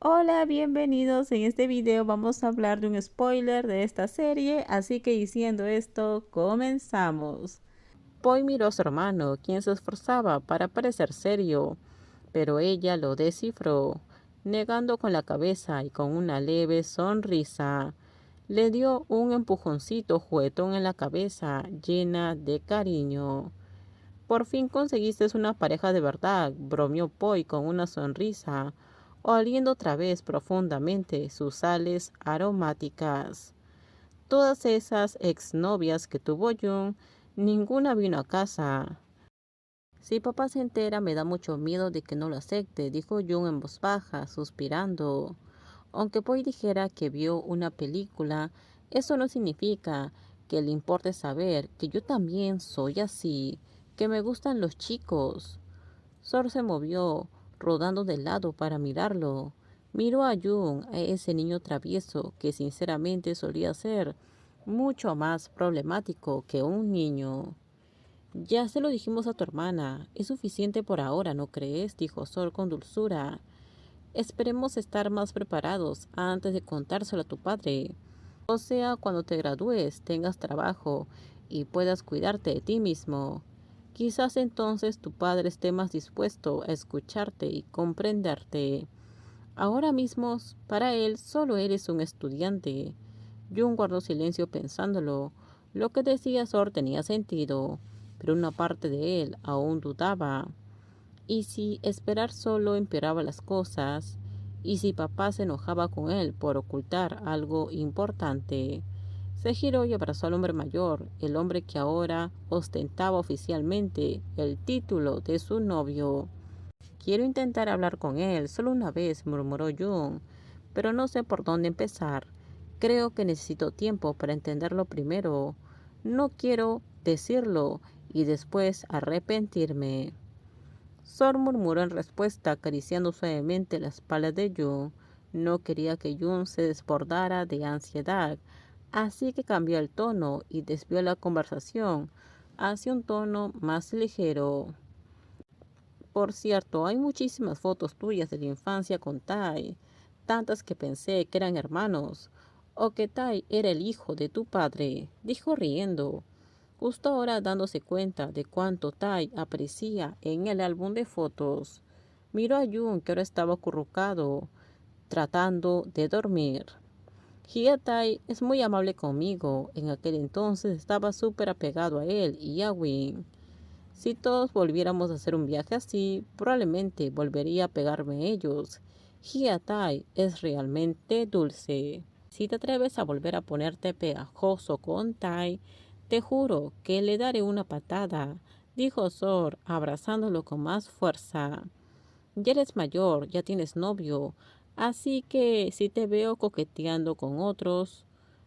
Hola, bienvenidos. En este video vamos a hablar de un spoiler de esta serie, así que diciendo esto, comenzamos. Poi miró a su hermano, quien se esforzaba para parecer serio, pero ella lo descifró, negando con la cabeza y con una leve sonrisa. Le dio un empujoncito juguetón en la cabeza, llena de cariño. Por fin conseguiste una pareja de verdad, bromeó Poi con una sonrisa, oliendo otra vez profundamente sus sales aromáticas. Todas esas exnovias que tuvo Jung, ninguna vino a casa. Si papá se entera me da mucho miedo de que no lo acepte, dijo Jung en voz baja, suspirando. Aunque Poi dijera que vio una película, eso no significa que le importe saber que yo también soy así, que me gustan los chicos. Sor se movió, rodando de lado para mirarlo. Miró a Jung, a ese niño travieso que sinceramente solía ser mucho más problemático que un niño. Ya se lo dijimos a tu hermana. Es suficiente por ahora, ¿no crees? Dijo Sor con dulzura. Esperemos estar más preparados antes de contárselo a tu padre. O sea, cuando te gradúes, tengas trabajo y puedas cuidarte de ti mismo. Quizás entonces tu padre esté más dispuesto a escucharte y comprenderte. Ahora mismo, para él, solo eres un estudiante. Jung guardó silencio pensándolo. Lo que decía Sor tenía sentido, pero una parte de él aún dudaba. ¿Y si esperar solo empeoraba las cosas? ¿Y si papá se enojaba con él por ocultar algo importante? Se giró y abrazó al hombre mayor, el hombre que ahora ostentaba oficialmente el título de su novio. Quiero intentar hablar con él, solo una vez, murmuró Jung, pero no sé por dónde empezar. Creo que necesito tiempo para entenderlo primero. No quiero decirlo y después arrepentirme. Sor murmuró en respuesta, acariciando suavemente la espalda de Jung. No quería que Jung se desbordara de ansiedad, así que cambió el tono y desvió la conversación hacia un tono más ligero. Por cierto, hay muchísimas fotos tuyas de la infancia con Tai, tantas que pensé que eran hermanos, o que Tai era el hijo de tu padre, dijo riendo, justo ahora dándose cuenta de cuánto Tai aparecía en el álbum de fotos. Miró a Jun, que ahora estaba acurrucado, tratando de dormir. Tai es muy amable conmigo. En aquel entonces estaba súper apegado a él y a Win. Si todos volviéramos a hacer un viaje así, probablemente volvería a pegarme a ellos. Tai es realmente dulce. Si te atreves a volver a ponerte pegajoso con Tai, te juro que le daré una patada, dijo Sor, abrazándolo con más fuerza. Ya eres mayor, ya tienes novio, así que si te veo coqueteando con otros,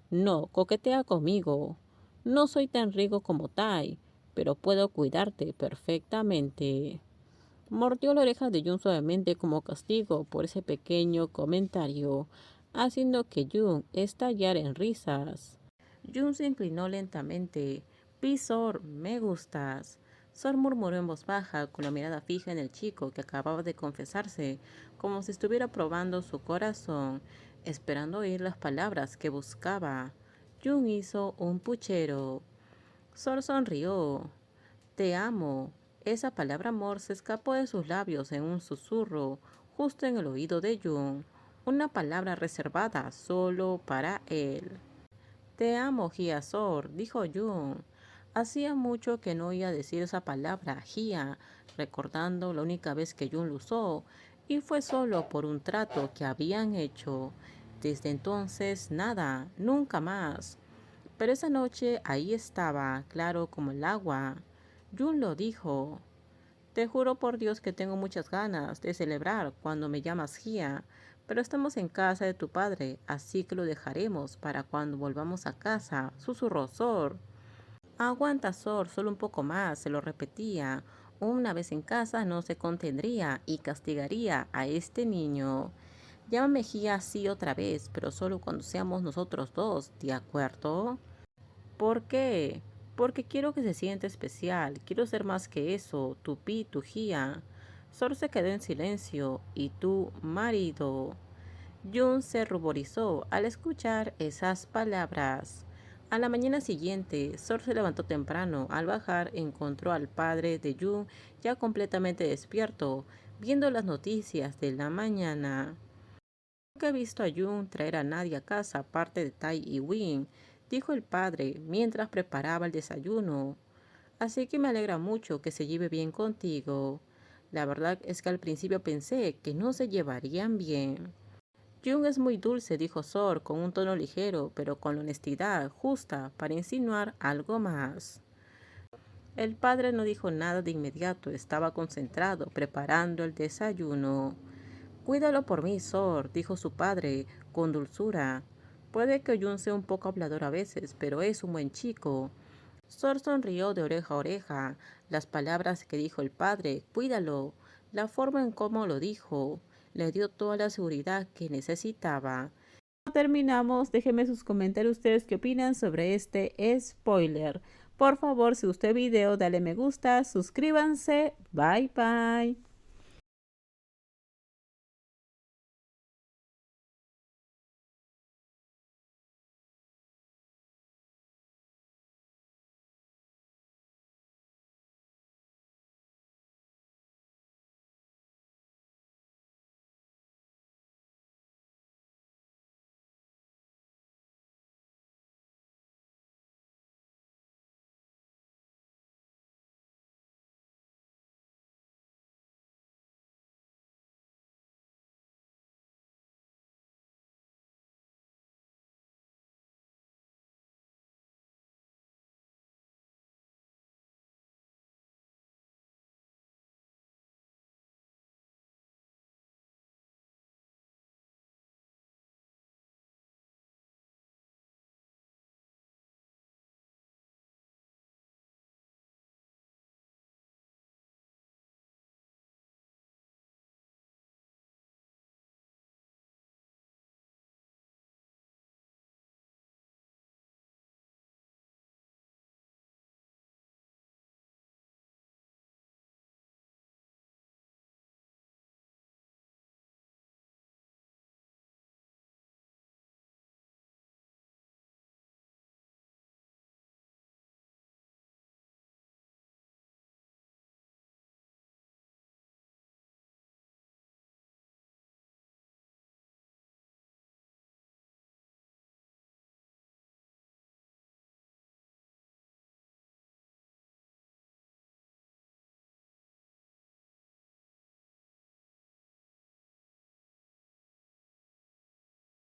no, coquetea conmigo. No soy tan rico como Tai, pero puedo cuidarte perfectamente. Mordió la oreja de Jun suavemente como castigo por ese pequeño comentario, haciendo que Jun estallara en risas. Jun se inclinó lentamente. Pisor, me gustas. Sor murmuró en voz baja, con la mirada fija en el chico que acababa de confesarse, como si estuviera probando su corazón, esperando oír las palabras que buscaba. Jun hizo un puchero. Sor sonrió. Te amo. Esa palabra amor se escapó de sus labios en un susurro, justo en el oído de Jung, una palabra reservada solo para él. Te amo, Sor, dijo Jung. Hacía mucho que no oía decir esa palabra, Gia, recordando la única vez que Jung lo usó, y fue solo por un trato que habían hecho. Desde entonces, nada, nunca más. Pero esa noche ahí estaba, claro como el agua. Jun lo dijo. Te juro por Dios que tengo muchas ganas de celebrar cuando me llamas Gia, pero estamos en casa de tu padre, así que lo dejaremos para cuando volvamos a casa, susurró Sor. Aguanta, Sor, solo un poco más, se lo repetía. Una vez en casa no se contendría y castigaría a este niño. Llámame Gia así otra vez, pero solo cuando seamos nosotros dos, ¿de acuerdo? ¿Por qué? Porque quiero que se sienta especial. Quiero ser más que eso, tu pi, tu gia. Sor se quedó en silencio. ¿Y tu marido? Jun se ruborizó al escuchar esas palabras. A la mañana siguiente, Sor se levantó temprano. Al bajar, encontró al padre de Jun ya completamente despierto, viendo las noticias de la mañana. Nunca he visto a Jun traer a nadie a casa aparte de Tai y Win, dijo el padre mientras preparaba el desayuno. Así que me alegra mucho que se lleve bien contigo. La verdad es que al principio pensé que no se llevarían bien. Jung es muy dulce, dijo Sor con un tono ligero, pero con la honestidad justa para insinuar algo más. El padre no dijo nada de inmediato, estaba concentrado, preparando el desayuno. Cuídalo por mí, Sor, dijo su padre, con dulzura. Puede que Jung sea un poco hablador a veces, pero es un buen chico. Sor sonrió de oreja a oreja. Las palabras que dijo el padre, cuídalo, la forma en cómo lo dijo, le dio toda la seguridad que necesitaba. Terminamos, déjenme sus comentarios ustedes qué opinan sobre este spoiler. Por favor, si gustó el video, dale me gusta, suscríbanse, bye bye.